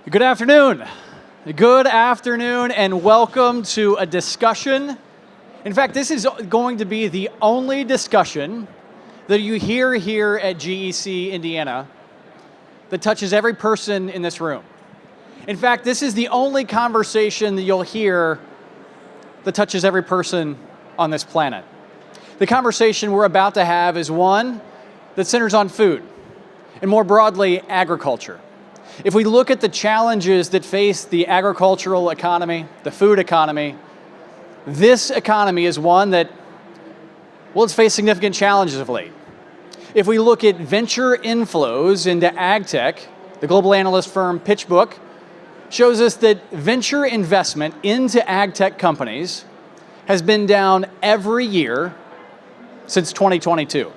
Good afternoon. Good afternoon and welcome to a discussion. In fact, this is going to be the only discussion that you hear here at GEC Indiana that touches every person in this room. In fact, this is the only conversation that you'll hear that touches every person on this planet. The conversation we're about to have is one that centers on food, and more broadly, agriculture. If we look at the challenges that face the agricultural economy, the food economy, this economy is one that, well, it's faced significant challenges of late. If we look at venture inflows into agtech, the global analyst firm PitchBook shows us that venture investment into agtech companies has been down every year since 2022.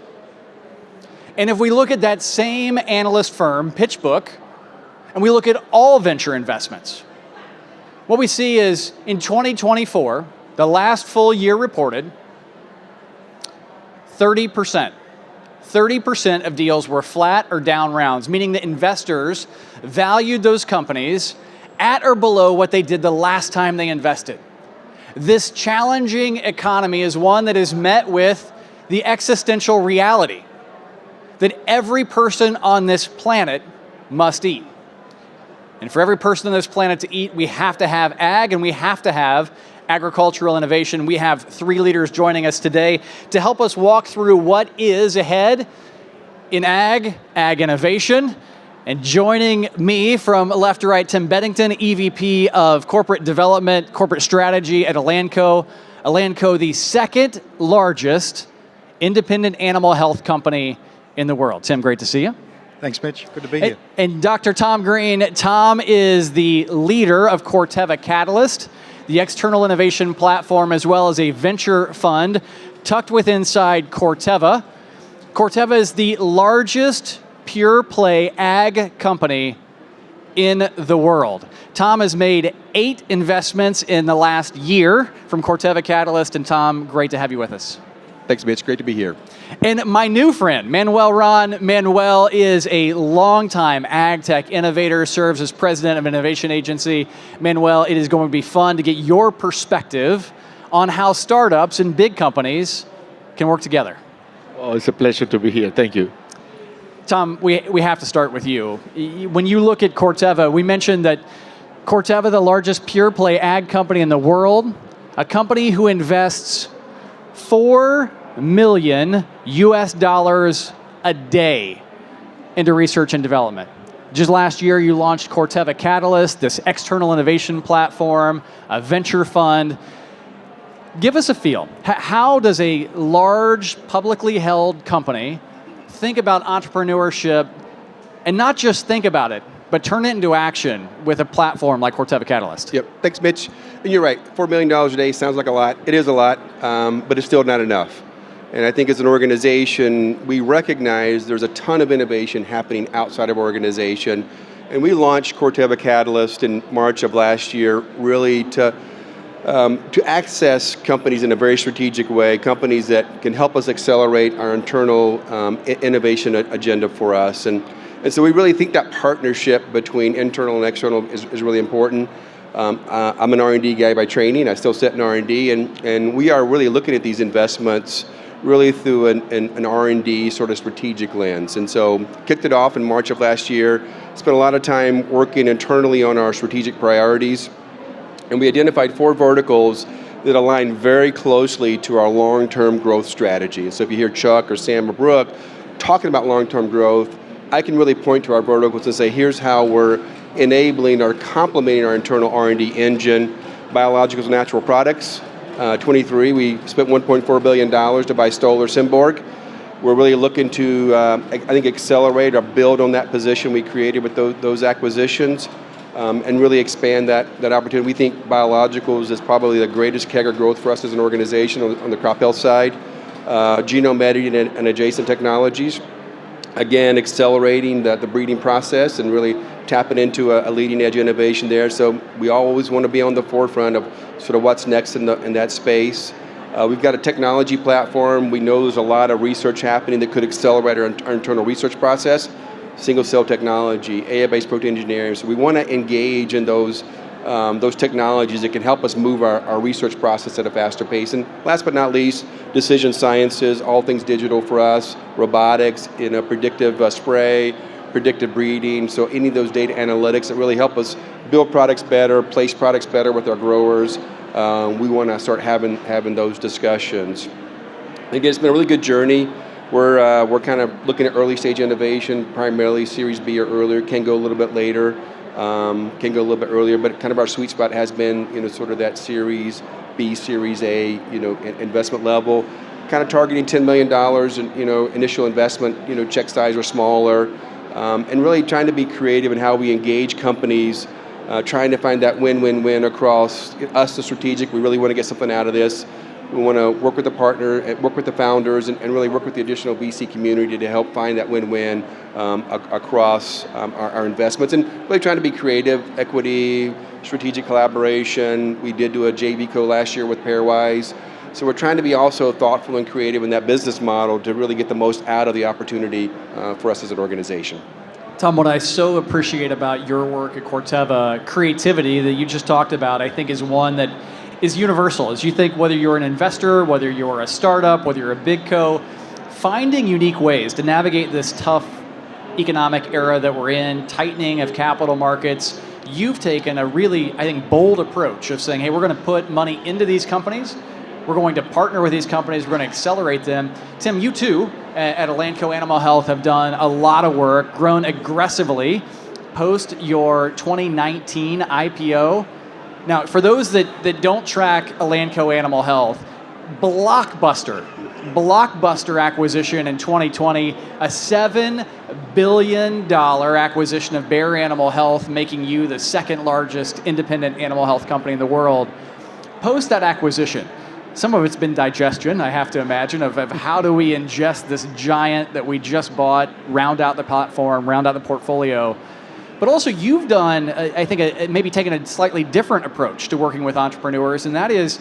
And if we look at that same analyst firm, PitchBook, and we look at all venture investments, what we see is in 2024, the last full year reported, 30% of deals were flat or down rounds, meaning that investors valued those companies at or below what they did the last time they invested. This challenging economy is one that is met with the existential reality that every person on this planet must eat. And for every person on this planet to eat, we have to have ag and we have to have agricultural innovation. We have three leaders joining us today to help us walk through what is ahead in ag innovation. And joining me from left to right, Tim Beddington, EVP of Corporate Development, Corporate Strategy at Elanco. Elanco, the second largest independent animal health company in the world. Tim, great to see you. Thanks, Mitch. Good to be here. And Dr. Tom Green. Tom is the leader of Corteva Catalyst, the external innovation platform, as well as a venture fund tucked within inside Corteva. Corteva is the largest pure play ag company in the world. Tom has made 8 investments in the last year from Corteva Catalyst. And Tom, great to have you with us. Thanks, Mitch. Great to be here. And my new friend, Manuel Ron. Manuel is a longtime ag tech innovator, serves as president of an innovation agency. Manuel, it is going to be fun to get your perspective on how startups and big companies can work together. Oh, it's a pleasure to be here. Thank you. Tom, we have to start with you. When you look at Corteva, we mentioned that Corteva, the largest pure play ag company in the world, a company who invests $4 million a day into research and development. Just last year, you launched Corteva Catalyst, this external innovation platform, a venture fund. Give us a feel. How does a large publicly held company think about entrepreneurship and not just think about it, but turn it into action with a platform like Corteva Catalyst? Yep. Thanks, Mitch. And you're right. $4 million a day sounds like a lot. It is a lot, but it's still not enough. And I think as an organization, we recognize there's a ton of innovation happening outside of our organization. And we launched Corteva Catalyst in March of last year, really to access companies in a very strategic way, companies that can help us accelerate our internal innovation agenda for us. And so we really think that partnership between internal and external is really important. I'm an R&D guy by training. I still sit in R&D, and we are really looking at these investments really through an R&D sort of strategic lens. And so kicked it off in March of last year, spent a lot of time working internally on our strategic priorities, and we identified 4 verticals that align very closely to our long-term growth strategy. So if you hear Chuck or Sam or Brooke talking about long-term growth, I can really point to our verticals and say, here's how we're enabling or complementing our internal R&D engine. Biologicals and natural products. 23, we spent $1.4 billion to buy Stoller Symborg. We're really looking to, I think, accelerate or build on that position we created with those acquisitions and really expand that opportunity. We think biologicals is probably the greatest CAGR growth for us as an organization on the crop health side. Genome editing and adjacent technologies. Again, accelerating the breeding process and really tapping into a leading edge innovation there. So we always want to be on the forefront of sort of what's next in that space. We've got a technology platform. We know there's a lot of research happening that could accelerate our internal research process. single cell technology, AI-based protein engineering. So we want to engage in those technologies that can help us move our research process at a faster pace. And last but not least, decision sciences, all things digital for us, robotics, predictive spray, predictive breeding, so any of those data analytics that really help us build products better, place products better with our growers. We want to start having those discussions. Again, it's been a really good journey. We're kind of looking at early stage innovation, primarily Series B or earlier, can go a little bit later, can go a little bit earlier, but kind of our sweet spot has been, sort of that Series B, Series A, investment level, kind of targeting $10 million in, initial investment, check size or smaller, and really trying to be creative in how we engage companies, trying to find that win-win-win across us, the strategic. We really want to get something out of this. We want to work with the partner, work with the founders, and really work with the additional VC community to help find that win-win across our investments. And really trying to be creative, equity, strategic collaboration. We did do a JV co last year with Pairwise. So we're trying to be also thoughtful and creative in that business model to really get the most out of the opportunity for us as an organization. Tom, what I so appreciate about your work at Corteva, creativity that you just talked about, I think is one that is universal. As you think, whether you're an investor, whether you're a startup, whether you're a big co, finding unique ways to navigate this tough economic era that we're in, tightening of capital markets, you've taken a really, I think, bold approach of saying, hey, we're going to put money into these companies, we're going to partner with these companies, we're going to accelerate them. Tim, you too, at Elanco Animal Health, have done a lot of work, grown aggressively post your 2019 IPO. Now, for those that don't track Elanco Animal Health, blockbuster acquisition in 2020, a $7 billion acquisition of Bayer Animal Health, making you the second largest independent animal health company in the world. Post that acquisition, some of it's been digestion, I have to imagine, of how do we ingest this giant that we just bought, round out the platform, round out the portfolio. But also you've done, I think, maybe taken a slightly different approach to working with entrepreneurs, and that is,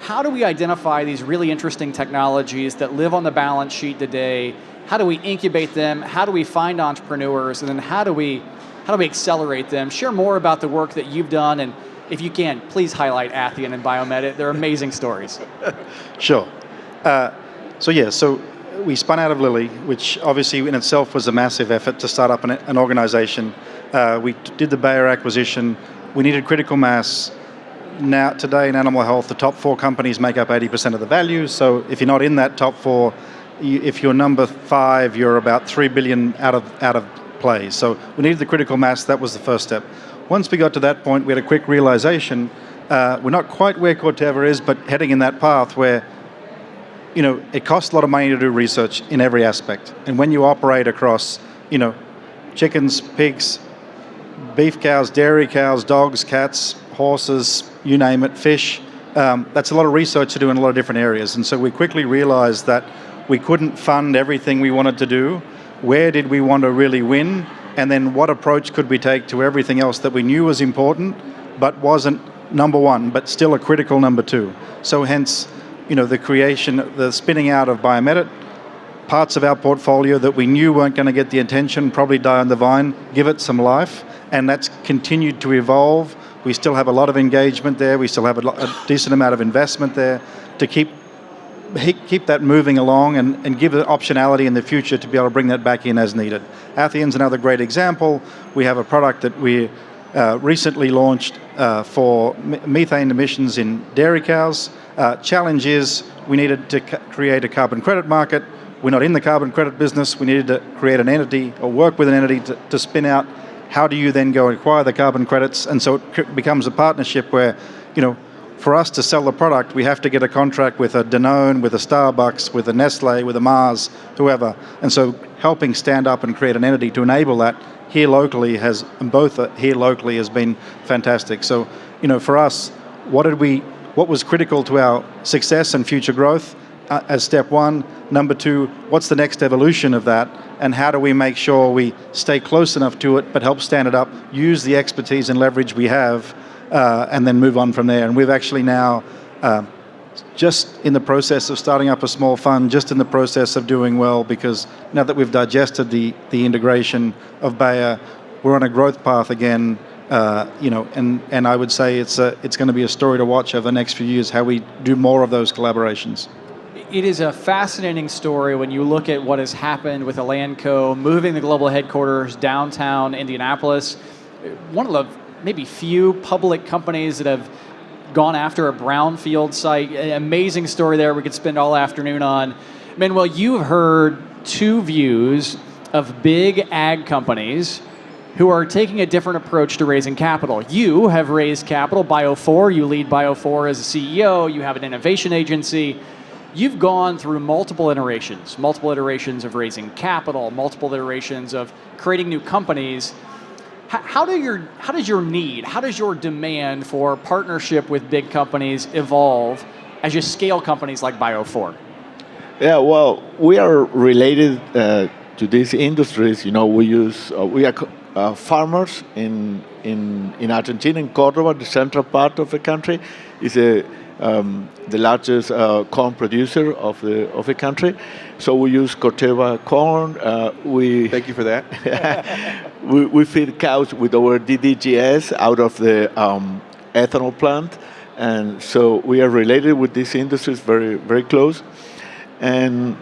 how do we identify these really interesting technologies that live on the balance sheet today? How do we incubate them? How do we find entrepreneurs? And then how do we accelerate them? Share more about the work that you've done, and if you can, please highlight Athian and Biomed. They're amazing stories. Sure. So we spun out of Lilly, which obviously in itself was a massive effort to start up an organization. We did the Bayer acquisition. We needed critical mass. Now, today in animal health, the top 4 companies make up 80% of the value. So if you're not in that top 4, if you're number 5, you're about $3 billion out of play. So we needed the critical mass. That was the first step. Once we got to that point, we had a quick realization. We're not quite where Corteva is, but heading in that path where, it costs a lot of money to do research in every aspect. And when you operate across, chickens, pigs, beef cows, dairy cows, dogs, cats, horses, you name it, fish, that's a lot of research to do in a lot of different areas. And so we quickly realized that we couldn't fund everything we wanted to do. Where did we want to really win? And then what approach could we take to everything else that we knew was important, but wasn't number 1, but still a critical number 2. So hence, the creation, the spinning out of Biomed, parts of our portfolio that we knew weren't going to get the attention, probably die on the vine, give it some life, and that's continued to evolve. We still have a lot of engagement there. We still have a decent amount of investment there to keep that moving along and give it optionality in the future to be able to bring that back in as needed. Athian's another great example. We have a product that we recently launched for methane emissions in dairy cows. Challenge is we needed to create a carbon credit market. We're not in the carbon credit business. We needed to create an entity or work with an entity to spin out. How do you then go acquire the carbon credits? And so it becomes a partnership where, for us to sell the product, we have to get a contract with a Danone, with a Starbucks, with a Nestle, with a Mars, whoever. And so helping stand up and create an entity to enable that here locally has been fantastic. So, for us, what was critical to our success and future growth as step 1? Number 2, what's the next evolution of that? And how do we make sure we stay close enough to it, but help stand it up, use the expertise and leverage we have, and then move on from there. And we've actually now just in the process of starting up a small fund, just in the process of doing well, because now that we've digested the integration of Bayer, we're on a growth path again. And I would say it's going to be a story to watch over the next few years, how we do more of those collaborations. It is a fascinating story when you look at what has happened with Elanco, moving the global headquarters downtown Indianapolis. One of the maybe few public companies that have gone after a brownfield site. An amazing story there we could spend all afternoon on. Manuel, you've heard two views of big ag companies who are taking a different approach to raising capital. You have raised capital, Bio4, you lead Bio4 as a CEO, you have an innovation agency. You've gone through multiple iterations of raising capital, multiple iterations of creating new companies. How does your demand for partnership with big companies evolve as you scale companies like Bio4? Yeah, well, we are related to these industries. We are farmers in Argentina, in Corteva, the central part of the country, is the largest corn producer of the country. So we use Corteva corn. Thank you for that. we feed cows with our DDGS out of the ethanol plant, and so we are related with these industries very, very close. And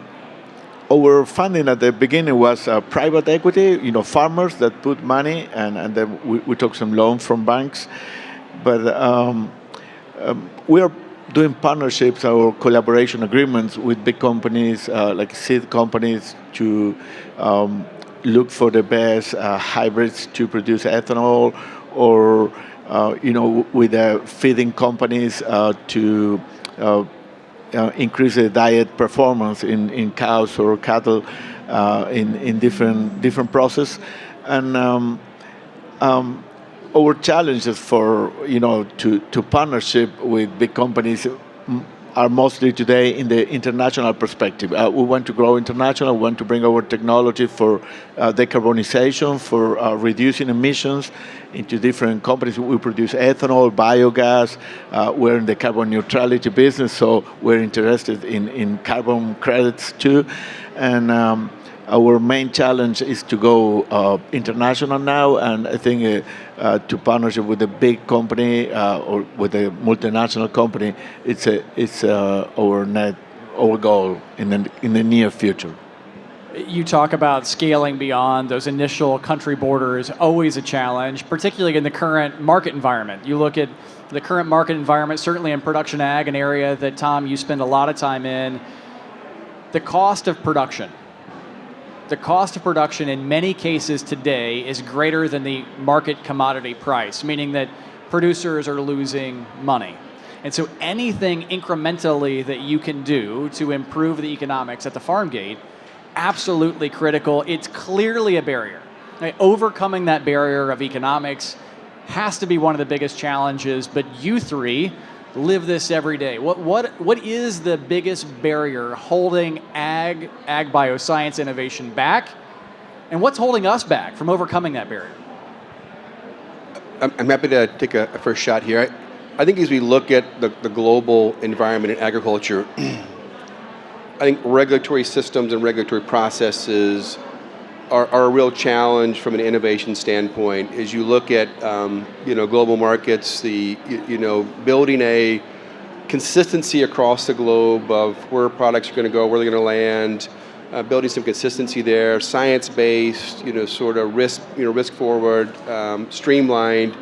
our funding at the beginning was private equity, farmers that put money, and then we took some loans from banks. But we are doing partnerships or collaboration agreements with big companies, like seed companies, to look for the best hybrids to produce ethanol, or with feeding companies to increase the diet performance in cows or cattle in different process. And our challenges for to partnership with big companies are mostly today in the international perspective. We want to grow international. We want to bring our technology for decarbonization, for reducing emissions into different companies. We produce ethanol, biogas. We're in the carbon neutrality business, so we're interested in carbon credits too. And our main challenge is to go international now, and I think to partnership with a big company or with a multinational company, it's our goal in the near future. You talk about scaling beyond those initial country borders, always a challenge, particularly in the current market environment. You look at the current market environment, certainly in production ag, an area that, Tom, you spend a lot of time in. The cost of production in many cases today is greater than the market commodity price, meaning that producers are losing money. And so anything incrementally that you can do to improve the economics at the farm gate, absolutely critical. It's clearly a barrier. Right? Overcoming that barrier of economics has to be one of the biggest challenges, but you three live this every day. What is the biggest barrier holding ag bioscience innovation back? And what's holding us back from overcoming that barrier? I'm happy to take a first shot here. I think as we look at the global environment in agriculture, I think regulatory systems and regulatory processes are a real challenge from an innovation standpoint. As you look at global markets, building a consistency across the globe of where products are going to go, where they're going to land, building some consistency there, science-based, sort of risk forward, streamlined.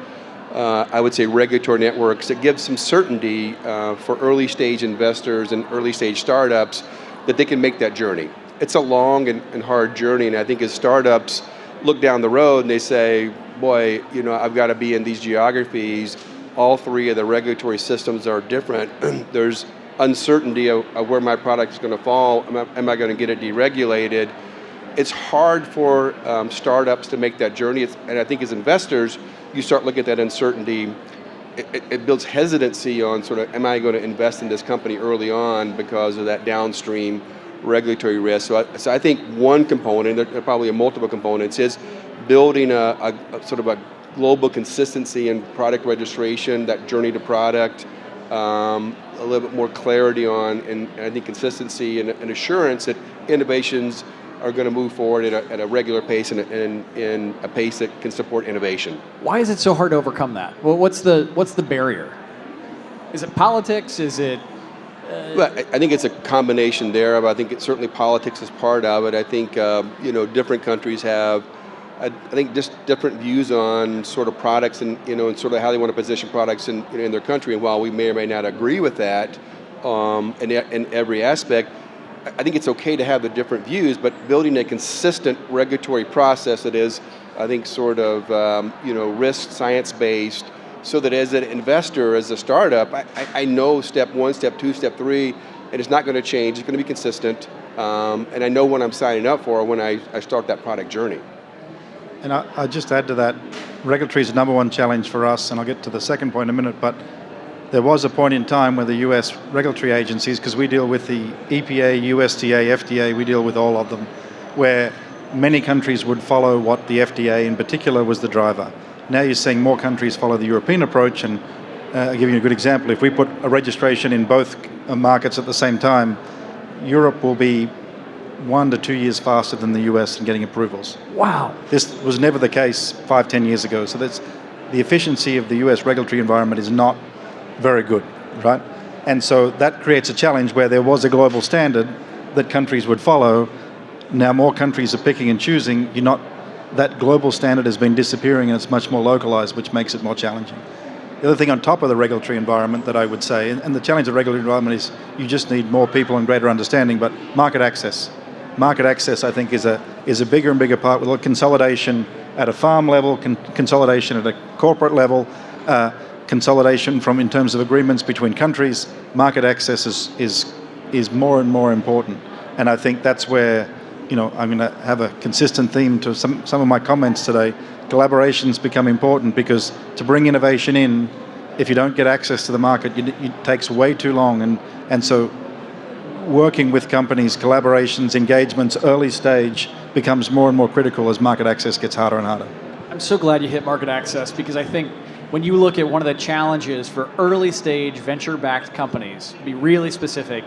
I would say regulatory networks that give some certainty for early stage investors and early stage startups that they can make that journey. It's a long and hard journey, and I think as startups look down the road and they say, boy, I've got to be in these geographies, all three of the regulatory systems are different. There's uncertainty of where my product is going to fall. Am I going to get it deregulated? It's hard for startups to make that journey, and I think as investors, you start looking at that uncertainty, it builds hesitancy on sort of, am I going to invest in this company early on because of that downstream regulatory risk? So I think one component, there are probably multiple components, is building a sort of a global consistency in product registration, that journey to product, a little bit more clarity on, and I think consistency and assurance that innovations are going to move forward at a regular pace and in a pace that can support innovation. Why is it so hard to overcome that? Well, what's the barrier? Is it politics? Is it? Well, I think it's a combination there. I think certainly politics is part of it. I think different countries have, I think, just different views on sort of products and and sort of how they want to position products in their country. And while we may or may not agree with that in every aspect, I think it's okay to have the different views, but building a consistent regulatory process that is, I think, sort of risk science-based, so that as an investor, as a startup, I know step 1, step 2, step 3, and it's not going to change. It's going to be consistent, and I know what I'm signing up for when I start that product journey. And I'll just add to that, regulatory is the number one challenge for us, and I'll get to the second point in a minute, but there was a point in time where the US regulatory agencies, because we deal with the EPA, USDA, FDA, we deal with all of them, where many countries would follow what the FDA in particular was the driver. Now you're seeing more countries follow the European approach, and I'll give you a good example. If we put a registration in both markets at the same time, Europe will be 1 to 2 years faster than the US in getting approvals. Wow. This was never the case 5-10 years ago. So that's the efficiency of the US regulatory environment is not very good, right? And so that creates a challenge where there was a global standard that countries would follow. Now more countries are picking and choosing. That global standard has been disappearing and it's much more localized, which makes it more challenging. The other thing on top of the regulatory environment that I would say, and the challenge of regulatory environment is you just need more people and greater understanding, but market access. Market access, I think, is a bigger and bigger part with consolidation at a farm level, consolidation at a corporate level, consolidation in terms of agreements between countries. Market access is more and more important, and I think that's where I'm going to have a consistent theme to some of my comments today. Collaborations become important because to bring innovation in, if you don't get access to the market, it takes way too long, and so working with companies, collaborations, engagements, early stage becomes more and more critical as market access gets harder and harder. I'm so glad you hit market access, because I think when you look at one of the challenges for early stage venture-backed companies, to be really specific,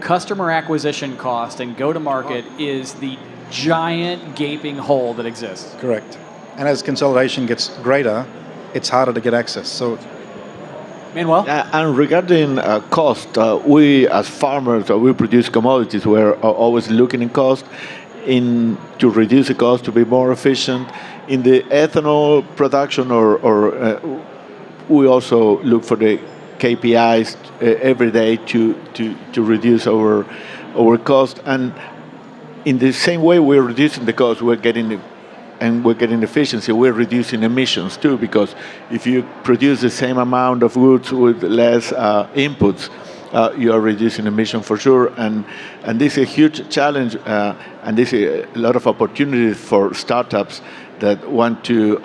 customer acquisition cost and go-to-market is the giant gaping hole that exists. Correct. And as consolidation gets greater, it's harder to get access. So, Manuel? And regarding cost, we as farmers, we produce commodities. We're always looking in cost, to reduce the cost, to be more efficient. In the ethanol production, we also look for the KPIs every day to reduce our cost. And in the same way we're reducing the cost, we're getting efficiency, we're reducing emissions too, because if you produce the same amount of goods with less inputs, you are reducing emission for sure. And this is a huge challenge, and this is a lot of opportunities for startups that want to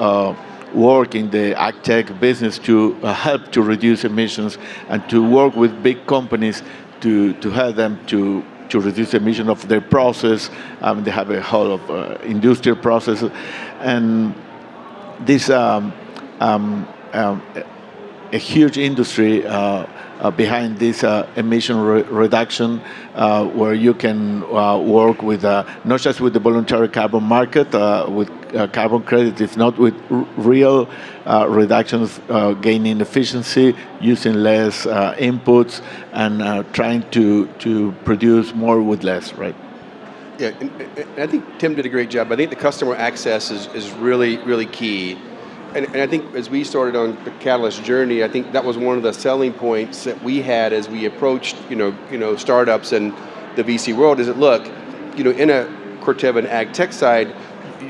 work in the agtech business to help to reduce emissions and to work with big companies to help them to reduce emission of their process. They have a whole of industrial process, and this a huge industry behind this emission reduction, where you can work with not just with the voluntary carbon market, with carbon credit, if not with real reductions, gaining efficiency, using less inputs, and trying to produce more with less, right? Yeah, and I think Tim did a great job. I think the customer access is really, really key. And I think as we started on the Catalyst journey, I think that was one of the selling points that we had as we approached, startups and the VC world. Is that, look, in a Corteva and ag tech side,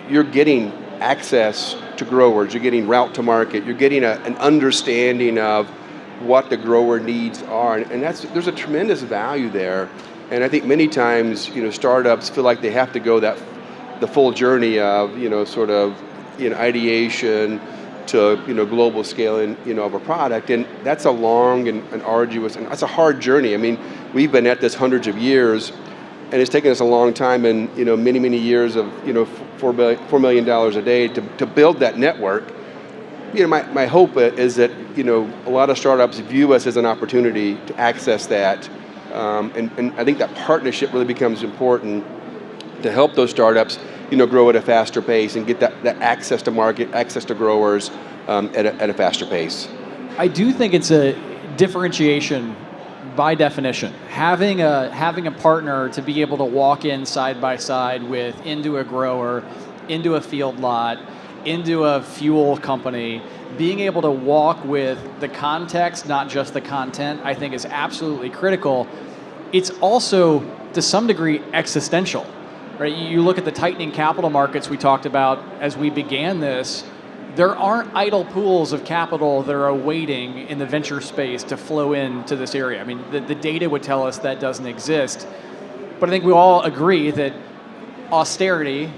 you're getting access to growers, you're getting route to market, you're getting an understanding of what the grower needs are, and there's a tremendous value there. And I think many times, startups feel like they have to go the full journey of, ideation to global scaling of a product, and that's a long and arduous, and that's a hard journey. I mean, we've been at this hundreds of years, and it's taken us a long time and many years of $4 million a day to build that network. my hope is that a lot of startups view us as an opportunity to access that, and I think that partnership really becomes important to help those startups grow at a faster pace and get that access to market, access to growers at a faster pace. I do think it's a differentiation by definition. Having a partner to be able to walk in side by side into a grower, into a field lot, into a fuel company, being able to walk with the context, not just the content, I think is absolutely critical. It's also, to some degree, existential. Right? You look at the tightening capital markets we talked about as we began this, there aren't idle pools of capital that are awaiting in the venture space to flow into this area. I mean, the data would tell us that doesn't exist. But I think we all agree that austerity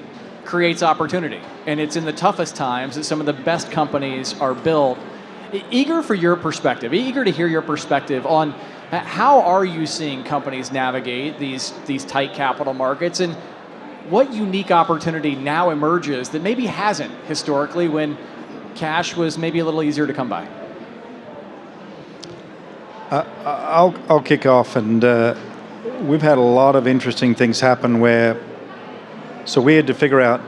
creates opportunity. And it's in the toughest times that some of the best companies are built. Eager for your perspective, eager to hear your perspective on how are you seeing companies navigate these tight capital markets, and what unique opportunity now emerges that maybe hasn't historically when cash was maybe a little easier to come by? I'll kick off, and we've had a lot of interesting things happen where, so we had to figure out,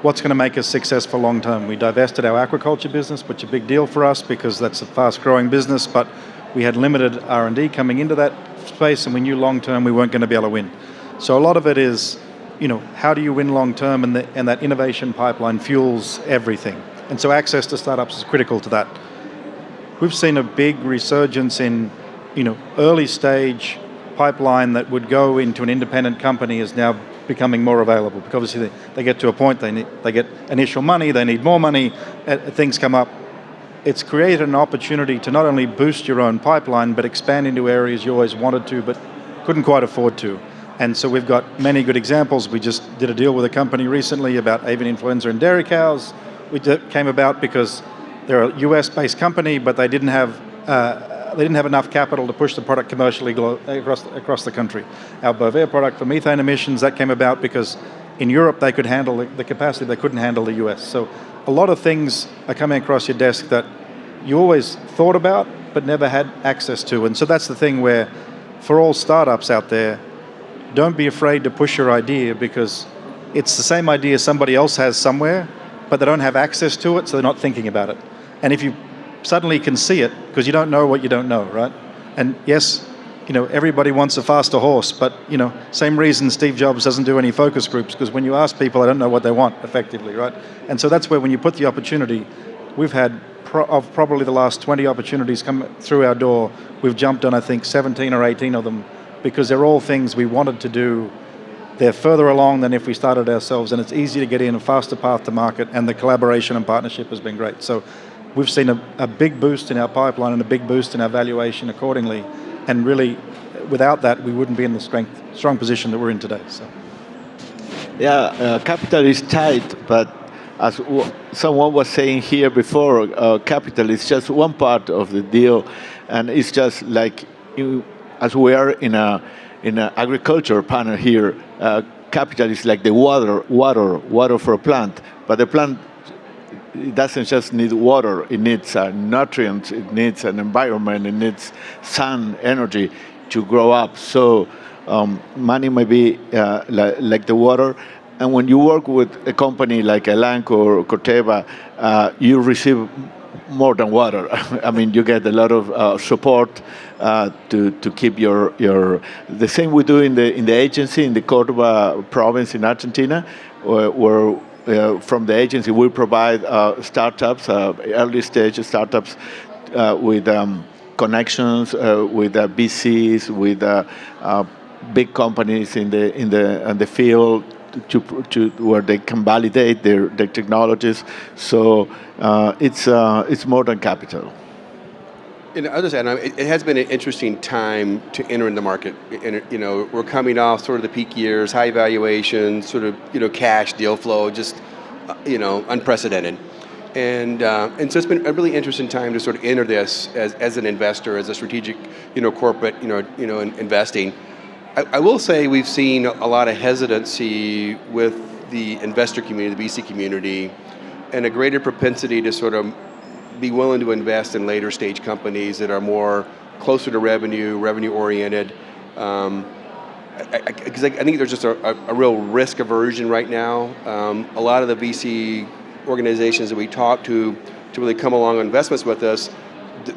what's going to make us successful long term. We divested our aquaculture business, which is a big deal for us because that's a fast growing business, but we had limited R&D coming into that space, and we knew long term we weren't going to be able to win. So a lot of it is, how do you win long term, and that innovation pipeline fuels everything. And so access to startups is critical to that. We've seen a big resurgence in, early stage pipeline that would go into an independent company is now becoming more available, because obviously they get to a point, they get initial money, they need more money, things come up. It's created an opportunity to not only boost your own pipeline, but expand into areas you always wanted to, but couldn't quite afford to. And so we've got many good examples. We just did a deal with a company recently about avian influenza in dairy cows. Came about because they're a US-based company, but they didn't have enough capital to push the product commercially across the country. Our Bovaer product for methane emissions, that came about because in Europe they could handle the capacity they couldn't handle the US. So a lot of things are coming across your desk that you always thought about but never had access to. And so that's the thing where, for all startups out there, don't be afraid to push your idea, because it's the same idea somebody else has somewhere, but they don't have access to it, so they're not thinking about it. And if you suddenly can see it, because you don't know what you don't know, right? And yes, everybody wants a faster horse, but same reason Steve Jobs doesn't do any focus groups, because when you ask people, they don't know what they want effectively, right? And so that's where, when you put the opportunity, we've had of probably the last 20 opportunities come through our door, we've jumped on, I think, 17 or 18 of them, because they're all things we wanted to do. They're further along than if we started ourselves, and it's easy to get in, a faster path to market, and the collaboration and partnership has been great. So we've seen a big boost in our pipeline and a big boost in our valuation accordingly, and really, without that, we wouldn't be in the strong position that we're in today. So. Yeah, capital is tight, but as someone was saying here before, capital is just one part of the deal, and it's just like as we are in an agriculture panel here, capital is like the water for a plant. But the plant, it doesn't just need water, it needs nutrients, it needs an environment, it needs sun, energy to grow up. So money may be like the water. And when you work with a company like Elanco or Corteva, you receive more than water. I mean, you get a lot of support to keep your. The same we do in the agency in the Corteva province in Argentina, where from the agency we provide startups, early stage startups with connections with VCs, with big companies in the field. To where they can validate their technologies, so it's more than capital. And I'll just add, it has been an interesting time to enter in the market. And we're coming off sort of the peak years, high valuation, sort of cash deal flow, just unprecedented. And so it's been a really interesting time to sort of enter this as an investor, as a strategic corporate investing. I will say we've seen a lot of hesitancy with the investor community, the VC community, and a greater propensity to sort of be willing to invest in later stage companies that are more closer to revenue oriented. Because I think there's just a real risk aversion right now. A lot of the VC organizations that we talk to really come along on investments with us,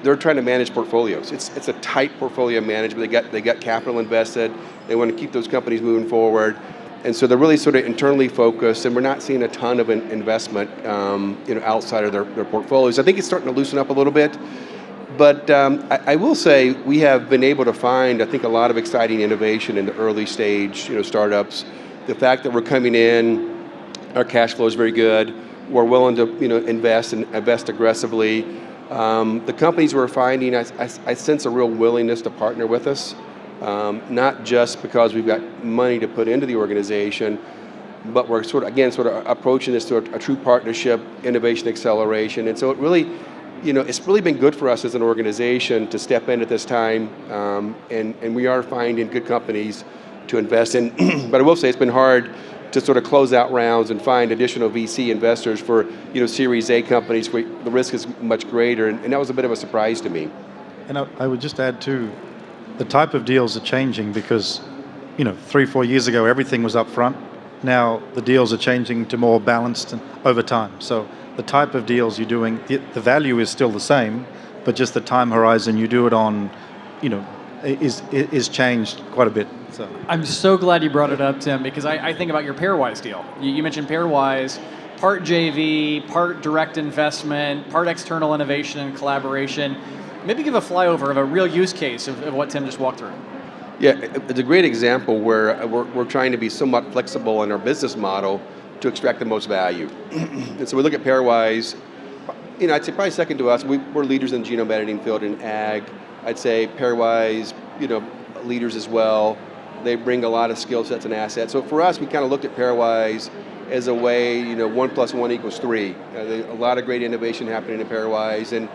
they're trying to manage portfolios. It's a tight portfolio management. They got capital invested. They want to keep those companies moving forward, and so they're really sort of internally focused. And we're not seeing a ton of investment, outside of their portfolios. I think it's starting to loosen up a little bit. But I will say we have been able to find, I think, a lot of exciting innovation in the early stage, startups. The fact that we're coming in, our cash flow is very good. We're willing to, invest aggressively. The companies we're finding, I sense a real willingness to partner with us, not just because we've got money to put into the organization, but we're sort of approaching this to a true partnership, innovation acceleration, and so it really. It's really been good for us as an organization to step in at this time, and we are finding good companies to invest in. But I will say it's been hard to sort of close out rounds and find additional VC investors for Series A companies where the risk is much greater, and that was a bit of a surprise to me. And I would just add too, the type of deals are changing because 3-4 years ago everything was up front. Now the deals are changing to more balanced and over time. So the type of deals you're doing, the value is still the same, but just the time horizon you do it on, is changed quite a bit. So I'm so glad you brought it up, Tim, because I think about your Pairwise deal. You mentioned Pairwise, part JV, part direct investment, part external innovation and collaboration. Maybe give a flyover of a real use case of what Tim just walked through. Yeah, it's a great example where we're trying to be somewhat flexible in our business model to extract the most value. And so we look at Pairwise, I'd say probably second to us. We're leaders in the genome editing field in ag. I'd say Pairwise, leaders as well. They bring a lot of skill sets and assets. So for us, we kind of looked at Pairwise as a way, 1 + 1 = 3. A lot of great innovation happening in Pairwise, and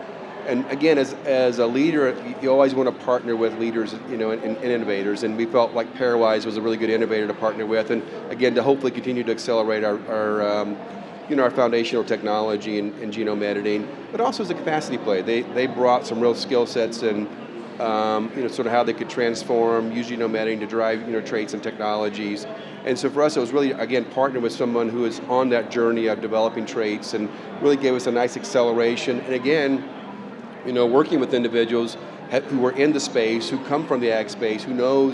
again, as a leader, you always want to partner with leaders, and innovators. And we felt like Pairwise was a really good innovator to partner with, and again, to hopefully continue to accelerate our foundational technology in genome editing, but also as a capacity play. They brought some real skill sets and sort of how they could transform, use genome editing to drive traits and technologies. And so for us, it was really, again, partnering with someone who is on that journey of developing traits and really gave us a nice acceleration. And again, working with individuals who were in the space, who come from the ag space, who know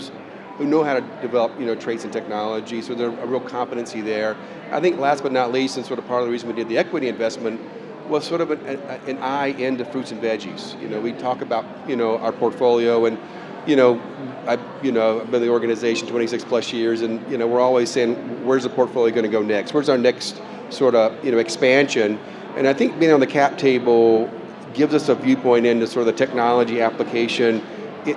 how to develop, traits and technology. So there's a real competency there. I think last but not least, and sort of part of the reason we did the equity investment, was sort of an eye into fruits and veggies. We talk about, our portfolio, and, I've been in the organization 26 plus years, and, we're always saying, where's the portfolio going to go next? Where's our next sort of, expansion? And I think being on the cap table gives us a viewpoint into sort of the technology application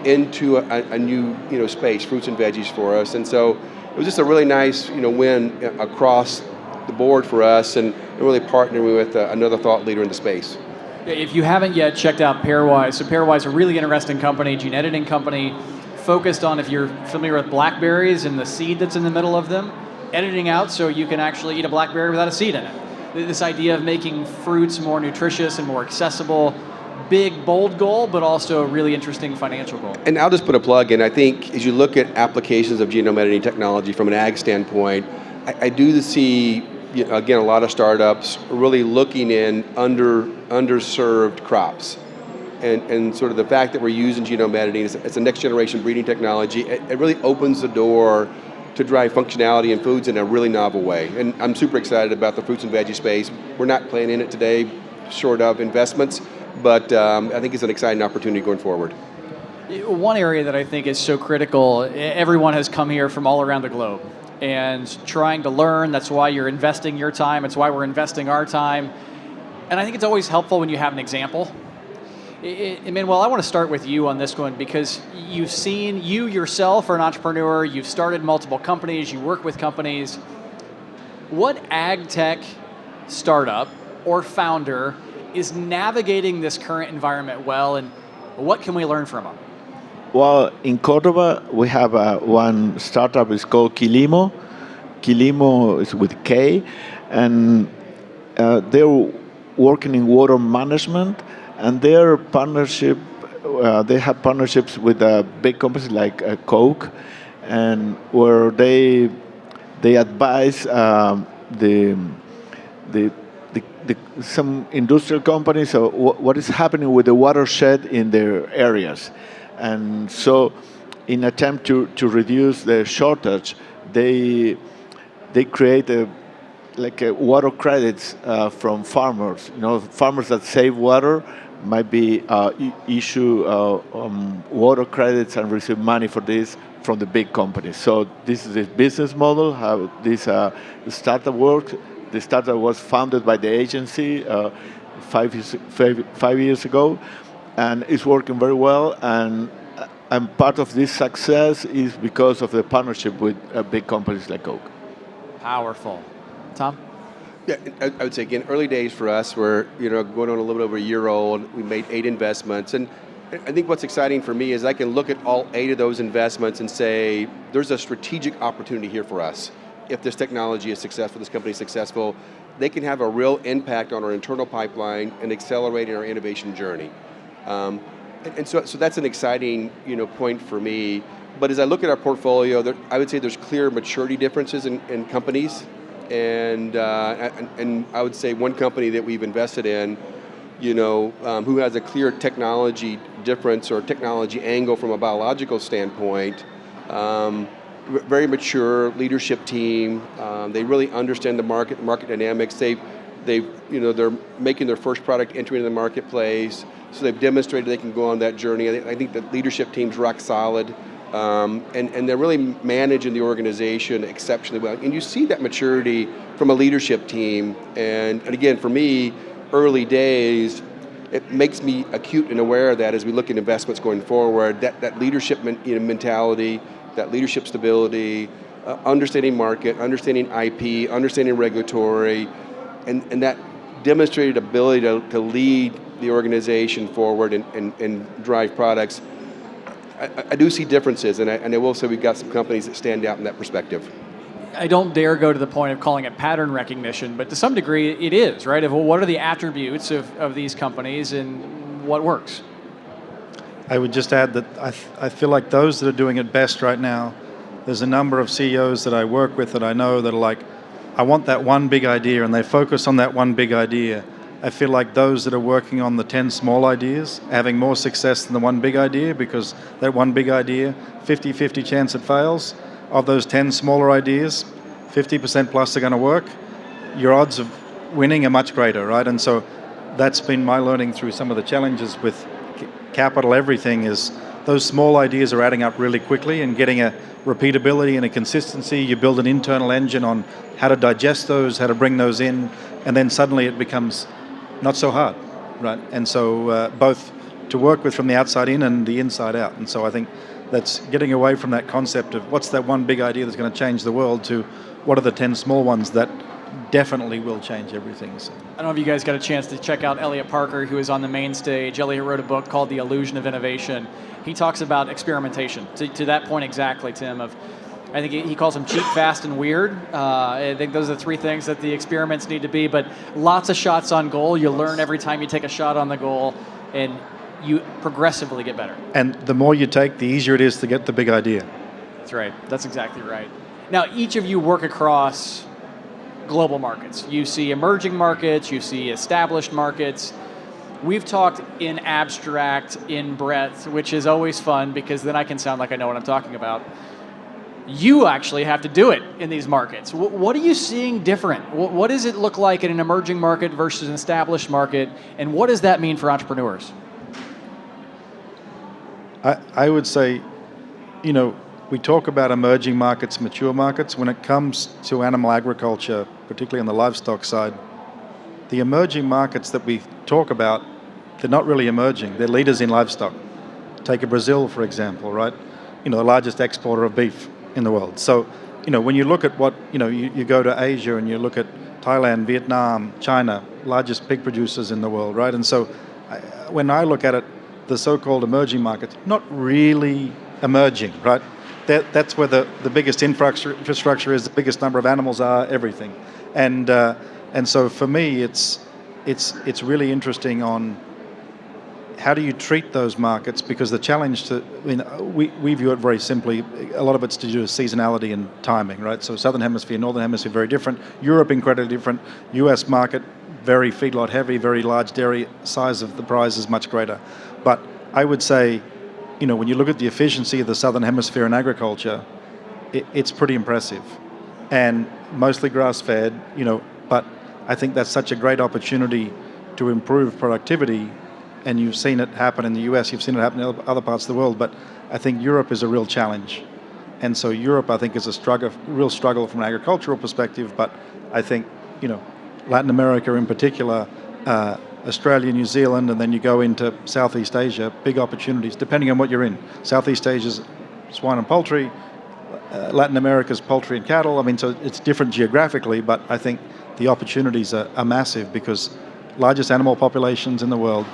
into a new space, fruits and veggies for us. And so it was just a really nice win across the board for us, and really partnering with another thought leader in the space. If you haven't yet checked out Pairwise, so Pairwise is a really interesting company, gene editing company, focused on, if you're familiar with blackberries and the seed that's in the middle of them, editing out so you can actually eat a blackberry without a seed in it. This idea of making fruits more nutritious and more accessible, big, bold goal, but also a really interesting financial goal. And I'll just put a plug in. I think as you look at applications of genome editing technology from an ag standpoint, I do see, again, a lot of startups really looking in underserved crops. And sort of the fact that we're using genome editing, it's a next generation breeding technology, it really opens the door to drive functionality in foods in a really novel way. And I'm super excited about the fruits and veggie space. We're not playing in it today, short of investments, but I think it's an exciting opportunity going forward. One area that I think is so critical, everyone has come here from all around the globe and trying to learn. That's why you're investing your time. It's why we're investing our time. And I think it's always helpful when you have an example. Manuel, I want to start with you on this one, because you yourself are an entrepreneur, you've started multiple companies, you work with companies. What ag tech startup or founder is navigating this current environment well, and what can we learn from them? Well, in Corteva, we have one startup, it's called Quilimo. Quilimo is with K, and they're working in water management, and their partnership, they have partnerships with big companies like Coke, and where they advise the some industrial companies what is happening with the watershed in their areas, and so in attempt to reduce the shortage, they create water credits from farmers. Farmers that save water might be issue water credits and receive money for this from the big companies. So this is a business model, how this startup works. The startup was founded by the agency 5 years ago, and it's working very well. And part of this success is because of the partnership with big companies like Coke. Powerful. Tom? Yeah, I would say, again, early days for us. We're going on a little bit over a year old. We made 8 investments. And I think what's exciting for me is I can look at all 8 of those investments and say, there's a strategic opportunity here for us. If this technology is successful, this company is successful, they can have a real impact on our internal pipeline and accelerating our innovation journey. And so that's an exciting point for me. But as I look at our portfolio, I would say there's clear maturity differences in companies. And I would say one company that we've invested in, who has a clear technology difference or technology angle from a biological standpoint, very mature leadership team. They really understand the market dynamics. They're making their first product entry into the marketplace. So they've demonstrated they can go on that journey. I think the leadership team's rock solid. And they're really managing the organization exceptionally well. And you see that maturity from a leadership team. And again, for me, early days, it makes me acute and aware of that as we look at investments going forward, that leadership mentality, that leadership stability, understanding market, understanding IP, understanding regulatory, and that demonstrated ability to lead the organization forward and drive products. I do see differences, and I will say we've got some companies that stand out in that perspective. I don't dare go to the point of calling it pattern recognition, but to some degree it is, right? Well, what are the attributes of these companies and what works? I would just add that I feel like those that are doing it best right now, there's a number of CEOs that I work with that I know that are like, I want that one big idea, and they focus on that one big idea. I feel like those that are working on the 10 small ideas are having more success than the one big idea, because that one big idea, 50-50 chance it fails. Of those 10 smaller ideas, 50% plus are going to work. Your odds of winning are much greater, right? And so that's been my learning through some of the challenges with capital. Everything is those small ideas are adding up really quickly and getting a repeatability and a consistency. You build an internal engine on how to digest those, how to bring those in, and then suddenly it becomes not so hard, right? And so both to work with from the outside in and the inside out. And so I think that's getting away from that concept of what's that one big idea that's going to change the world to what are the 10 small ones that definitely will change everything. So. I don't know if you guys got a chance to check out Elliot Parker, who is on the main stage. Elliot wrote a book called The Illusion of Innovation. He talks about experimentation. To that point exactly, Tim, I think he calls them cheap, fast, and weird. I think those are the 3 things that the experiments need to be, but lots of shots on goal. You learn every time you take a shot on the goal, and you progressively get better. And the more you take, the easier it is to get the big idea. That's right. That's exactly right. Now, each of you work across global markets. You see emerging markets, you see established markets. We've talked in abstract, in breadth, which is always fun because then I can sound like I know what I'm talking about. You actually have to do it in these markets. What are you seeing different? What does it look like in an emerging market versus an established market? And what does that mean for entrepreneurs? I would say, we talk about emerging markets, mature markets. When it comes to animal agriculture, particularly on the livestock side, the emerging markets that we talk about, they're not really emerging. They're leaders in livestock. Take a Brazil, for example, right? The largest exporter of beef in the world. So, when you look at what, you go to Asia and you look at Thailand, Vietnam, China, largest pig producers in the world, right? And so when I look at it, the so-called emerging markets, not really emerging, right? That's where the biggest infrastructure is, the biggest number of animals are, everything. And so for me, it's it's really interesting on how do you treat those markets, because the challenge we view it very simply. A lot of it's to do with seasonality and timing, right? So Southern Hemisphere, Northern Hemisphere, very different. Europe, incredibly different. US market, very feedlot heavy, very large dairy, size of the prize is much greater. But I would say, when you look at the efficiency of the Southern Hemisphere in agriculture, it's pretty impressive. And mostly grass-fed, but I think that's such a great opportunity to improve productivity. And you've seen it happen in the US, you've seen it happen in other parts of the world, but I think Europe is a real challenge. And so Europe, I think, is a real struggle from an agricultural perspective, but I think, Latin America in particular, Australia, New Zealand, and then you go into Southeast Asia, big opportunities, depending on what you're in. Southeast Asia's swine and poultry, Latin America's poultry and cattle. I mean, so it's different geographically, but I think the opportunities are massive because largest animal populations in the world.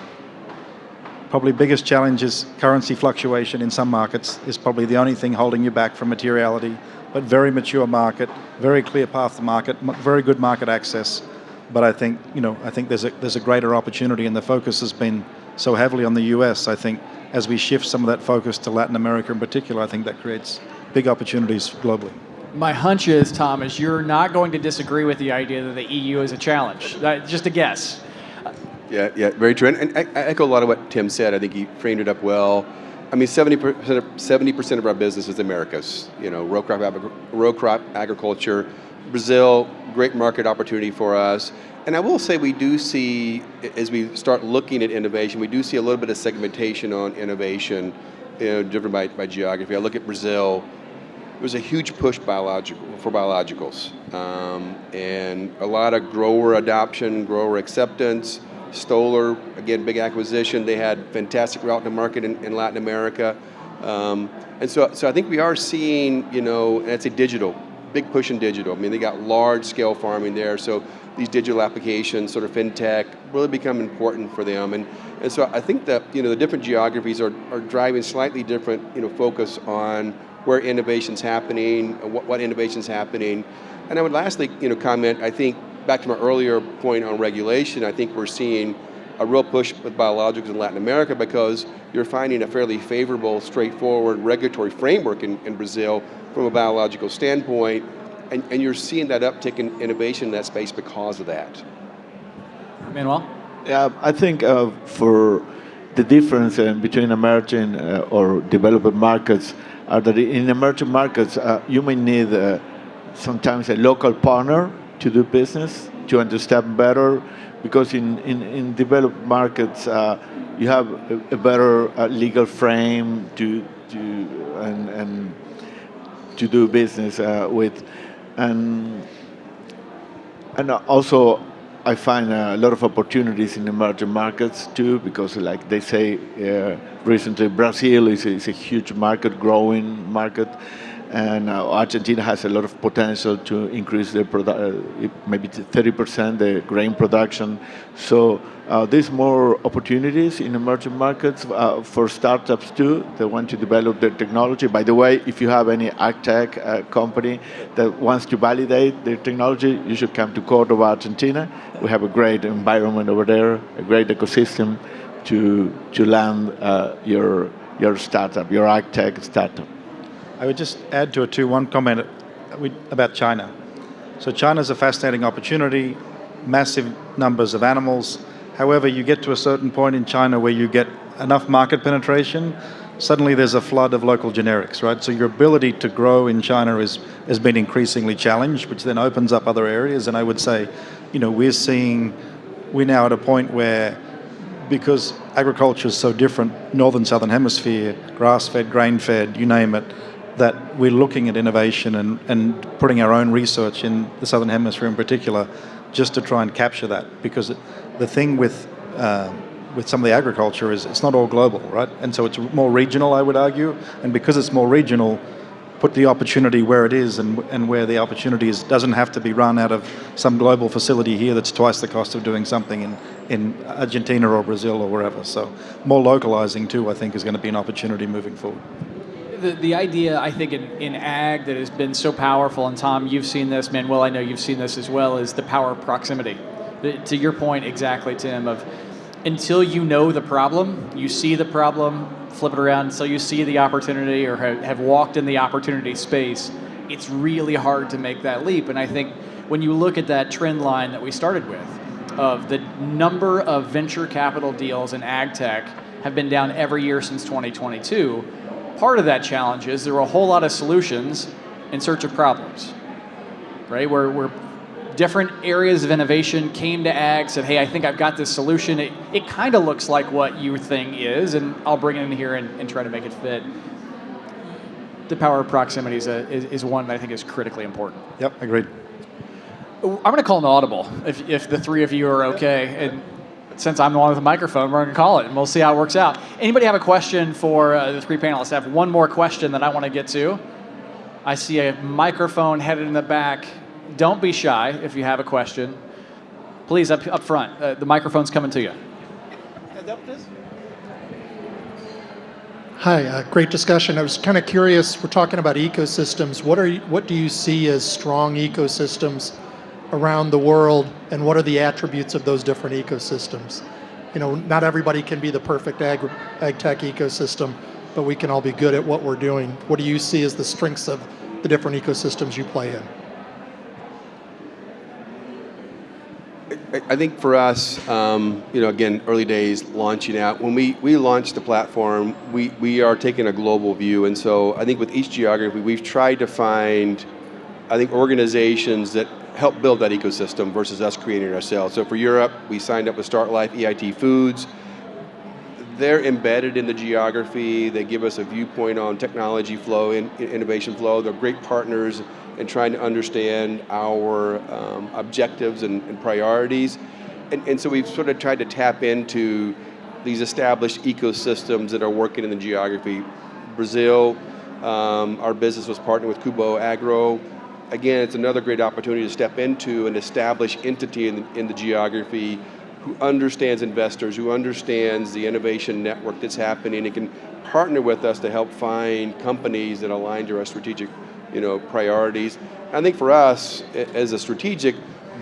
Probably biggest challenge is currency fluctuation in some markets is probably the only thing holding you back from materiality, but very mature market, very clear path to market, very good market access. But I think there's a greater opportunity, and the focus has been so heavily on the US. I think as we shift some of that focus to Latin America in particular, I think that creates big opportunities globally. My hunch is, Thomas, you're not going to disagree with the idea that the EU is a challenge. Just a guess. Yeah, very true. And I echo a lot of what Tim said. I think he framed it up well. I mean, 70% of our business is the Americas. Row crop agriculture. Brazil, great market opportunity for us. And I will say we do see, as we start looking at innovation, we do see a little bit of segmentation on innovation, driven by geography. I look at Brazil. There's a huge push for biologicals, and a lot of grower adoption, grower acceptance. Stoller, again, big acquisition. They had fantastic route to market in Latin America. And so I think we are seeing, and it's a digital, big push in digital. I mean, they got large scale farming there. So these digital applications, sort of fintech, really become important for them. And so I think that, the different geographies are driving slightly different, focus on where innovation's happening, what innovation's happening. And I would lastly, comment, I think, back to my earlier point on regulation, I think we're seeing a real push with biologicals in Latin America because you're finding a fairly favorable, straightforward regulatory framework in Brazil from a biological standpoint, and you're seeing that uptick in innovation in that space because of that. Manuel? Yeah, I think for the difference between emerging or developed markets are that in emerging markets, you may need sometimes a local partner to do business, to understand better, because in developed markets you have a better legal frame to do business with, and also I find a lot of opportunities in emerging markets too, because like they say recently, Brazil is a huge market, growing market. And Argentina has a lot of potential to increase their maybe to 30% the grain production. So there's more opportunities in emerging markets for startups too that want to develop their technology. By the way, if you have any agtech company that wants to validate their technology, you should come to Corteva, Argentina. We have a great environment over there, a great ecosystem to land your startup, your agtech startup. I would just add to it too, one comment about China. So China's a fascinating opportunity, massive numbers of animals. However, you get to a certain point in China where you get enough market penetration, suddenly there's a flood of local generics, right? So your ability to grow in China has been increasingly challenged, which then opens up other areas. And I would say, we're now at a point where, because agriculture is so different, northern, southern hemisphere, grass-fed, grain-fed, you name it, that we're looking at innovation and putting our own research in the southern hemisphere in particular, just to try and capture that. Because the thing with some of the agriculture is it's not all global, right? And so it's more regional, I would argue. And because it's more regional, put the opportunity where it is, and where the opportunity is doesn't have to be run out of some global facility here that's twice the cost of doing something in Argentina or Brazil or wherever. So more localizing too, I think, is going to be an opportunity moving forward. The idea, I think, in ag that has been so powerful, and Tom, you've seen this, Manuel, I know you've seen this as well, is the power of proximity. To your point exactly, Tim, of until you know the problem, you see the problem, flip it around, so you see the opportunity or have walked in the opportunity space, it's really hard to make that leap. And I think when you look at that trend line that we started with, of the number of venture capital deals in ag tech have been down every year since 2022, part of that challenge is there were a whole lot of solutions in search of problems, right? Where different areas of innovation came to ag, said, hey, I think I've got this solution. It kind of looks like what your thing is, and I'll bring it in here and try to make it fit. The power of proximity is one that I think is critically important. Yep, agreed. I'm going to call an audible if the three of you are okay. And since I'm the one with the microphone, we're going to call it, and we'll see how it works out. Anybody have a question for the three panelists? I have one more question that I want to get to. I see a microphone headed in the back. Don't be shy if you have a question. Please, up front. The microphone's coming to you. Hi, great discussion. I was kind of curious, we're talking about ecosystems. What do you see as strong ecosystems around the world, and what are the attributes of those different ecosystems? You know, not everybody can be the perfect ag tech ecosystem, but we can all be good at what we're doing. What do you see as the strengths of the different ecosystems you play in? I think for us, again, early days launching out. When we launched the platform, we are taking a global view, and so I think with each geography, we've tried to find, organizations that help build that ecosystem versus us creating it ourselves. So for Europe, we signed up with Start Life, EIT Foods. They're embedded in the geography. They give us a viewpoint on technology flow and innovation flow. They're great partners in trying to understand our objectives and priorities. And so we've sort of tried to tap into these established ecosystems that are working in the geography. Brazil, our business was partnered with Cubo Agro. Again, it's another great opportunity to step into an established entity in the geography who understands investors, who understands the innovation network that's happening, and can partner with us to help find companies that align to our strategic priorities. I think for us, as a strategic,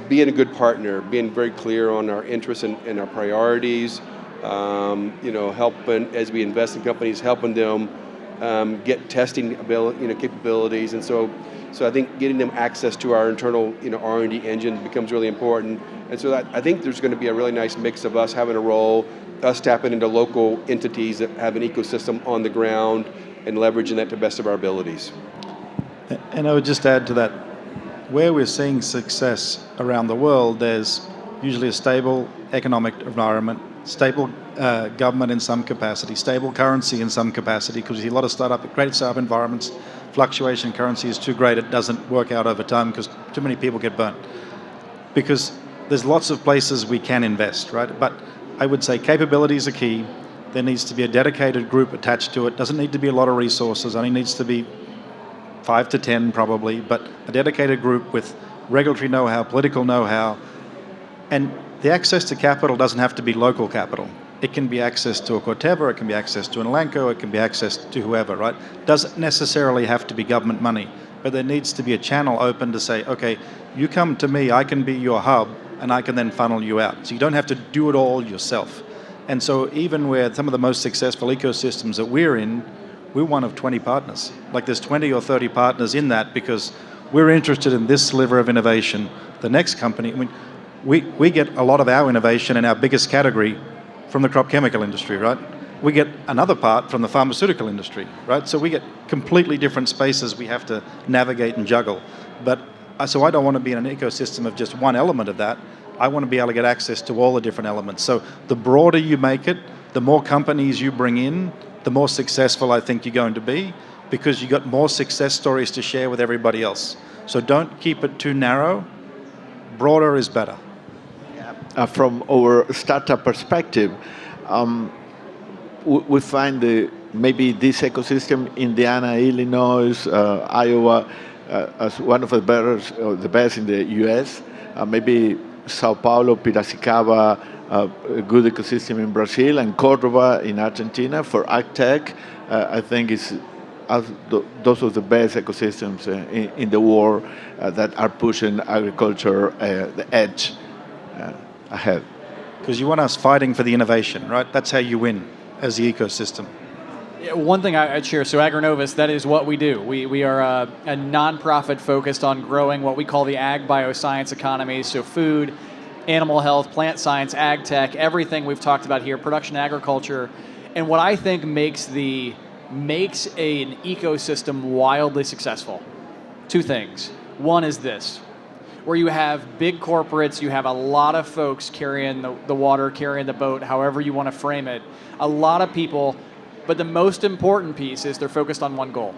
being a good partner, being very clear on our interests and our priorities, helping as we invest in companies, helping them get testing capabilities, and so I think getting them access to our internal R&D engine becomes really important. And so I think there's going to be a really nice mix of us having a role, us tapping into local entities that have an ecosystem on the ground, and leveraging that to the best of our abilities. And I would just add to that, where we're seeing success around the world, there's usually a stable economic environment, stable government in some capacity, stable currency in some capacity, because you see a lot of great startup environments, fluctuation in currency is too great, it doesn't work out over time because too many people get burnt. Because there's lots of places we can invest, right? But I would say capabilities are key. There needs to be a dedicated group attached to it. Doesn't need to be a lot of resources, only needs to be 5 to 10 probably, but a dedicated group with regulatory know-how, political know-how, and the access to capital doesn't have to be local capital. It can be access to a Corteva, it can be access to an Elanco, it can be access to whoever, right? Doesn't necessarily have to be government money, but there needs to be a channel open to say, okay, you come to me, I can be your hub, and I can then funnel you out. So you don't have to do it all yourself. And so even where some of the most successful ecosystems that we're in, we're one of 20 partners. Like there's 20 or 30 partners in that because we're interested in this sliver of innovation. The next company, we get a lot of our innovation in our biggest category from the crop chemical industry, right? We get another part from the pharmaceutical industry, right? So we get completely different spaces we have to navigate and juggle. But so I don't want to be in an ecosystem of just one element of that. I want to be able to get access to all the different elements. So the broader you make it, the more companies you bring in, the more successful I think you're going to be, because you got more success stories to share with everybody else. So don't keep it too narrow. Broader is better. From our startup perspective, we find maybe this ecosystem, Indiana, Illinois, Iowa, as one of the best in the U.S. Maybe Sao Paulo, Piracicaba, a good ecosystem in Brazil, and Corteva in Argentina for agtech. I think those are the best ecosystems in the world that are pushing agriculture the edge. ahead. Because you want us fighting for the innovation, right? That's how you win as the ecosystem. Yeah, one thing I'd share, so Agronovus, that is what we do. We are a nonprofit focused on growing what we call the ag bioscience economy, so food, animal health, plant science, ag tech, everything we've talked about here, production agriculture. And what I think makes an ecosystem wildly successful, two things. One is this, where you have big corporates, you have a lot of folks carrying the water, carrying the boat, however you want to frame it, a lot of people, but the most important piece is they're focused on one goal.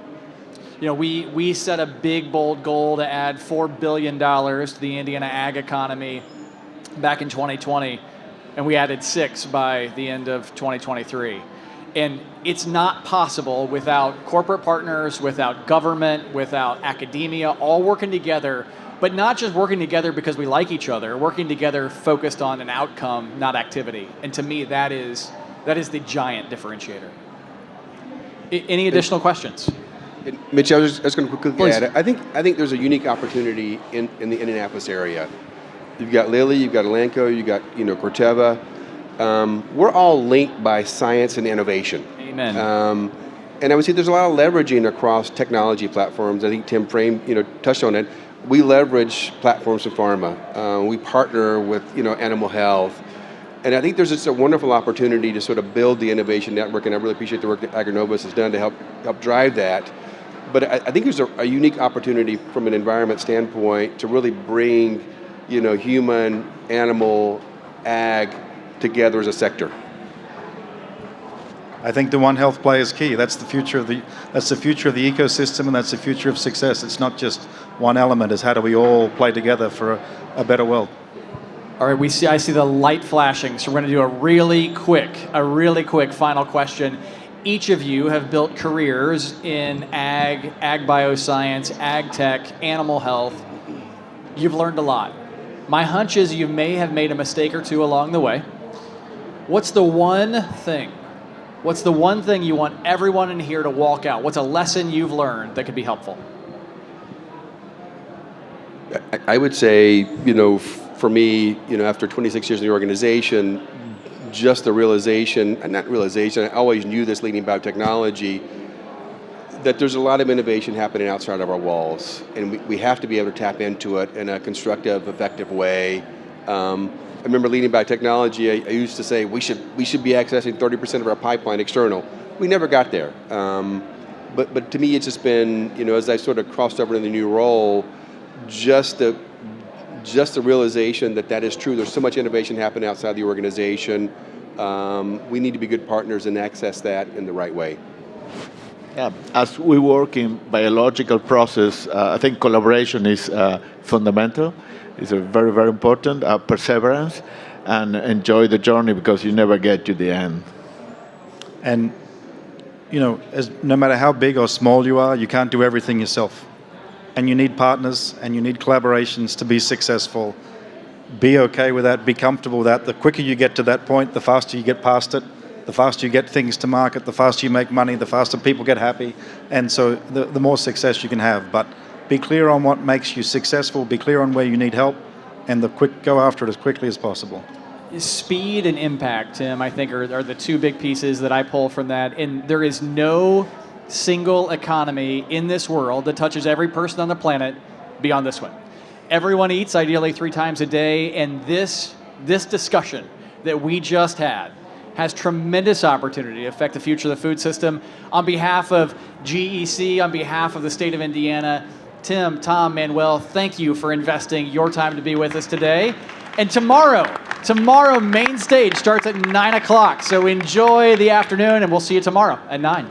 You know, we set a big, bold goal to add $4 billion to the Indiana ag economy back in 2020, and we added 6 by the end of 2023. And it's not possible without corporate partners, without government, without academia, all working together, but not just working together because we like each other, working together focused on an outcome, not activity. And to me, that is the giant differentiator. Any additional questions? Mitch, I was just going to quickly Please. add, I think there's a unique opportunity in the Indianapolis area. You've got Lilly, you've got Elanco, you've got Corteva. We're all linked by science and innovation. Amen. And I would say there's a lot of leveraging across technology platforms. I think Tim touched on it. We leverage platforms in pharma. We partner with animal health. And I think there's just a wonderful opportunity to sort of build the innovation network, and I really appreciate the work that Agronovus has done to help drive that. But I think there's a unique opportunity from an environment standpoint to really bring human, animal, ag together as a sector. I think the One Health play is key. That's the future of the ecosystem, and that's the future of success. It's not just one element. It's how do we all play together for a better world. All right, I see the light flashing, so we're going to do a really quick final question. Each of you have built careers in ag bioscience, ag tech, animal health. You've learned a lot. My hunch is you may have made a mistake or two along the way. What's the one thing you want everyone in here to walk out? What's a lesson you've learned that could be helpful? I would say, for me, after 26 years in the organization, just the realization, I always knew this leading biotechnology, that there's a lot of innovation happening outside of our walls, and we have to be able to tap into it in a constructive, effective way. I remember leading biotechnology, I used to say we should be accessing 30% of our pipeline external. We never got there. But to me, it's just been, as I sort of crossed over into the new role, just the realization that is true. There's so much innovation happening outside the organization. We need to be good partners and access that in the right way. Yeah, as we work in biological process, I think collaboration is fundamental. It's a very, very important. Perseverance and enjoy the journey because you never get to the end. And no matter how big or small you are, you can't do everything yourself. And you need partners and you need collaborations to be successful. Be okay with that, be comfortable with that. The quicker you get to that point, the faster you get past it, the faster you get things to market, the faster you make money, the faster people get happy. And so the more success you can have. But be clear on what makes you successful, be clear on where you need help, and go after it as quickly as possible. Speed and impact, Tim, I think are the two big pieces that I pull from that. And there is no single economy in this world that touches every person on the planet beyond this one. Everyone eats ideally 3 times a day, and this discussion that we just had has tremendous opportunity to affect the future of the food system. On behalf of GEC, on behalf of the state of Indiana, Tim, Tom, Manuel, thank you for investing your time to be with us today. And tomorrow, main stage starts at 9 o'clock. So enjoy the afternoon, and we'll see you tomorrow at 9.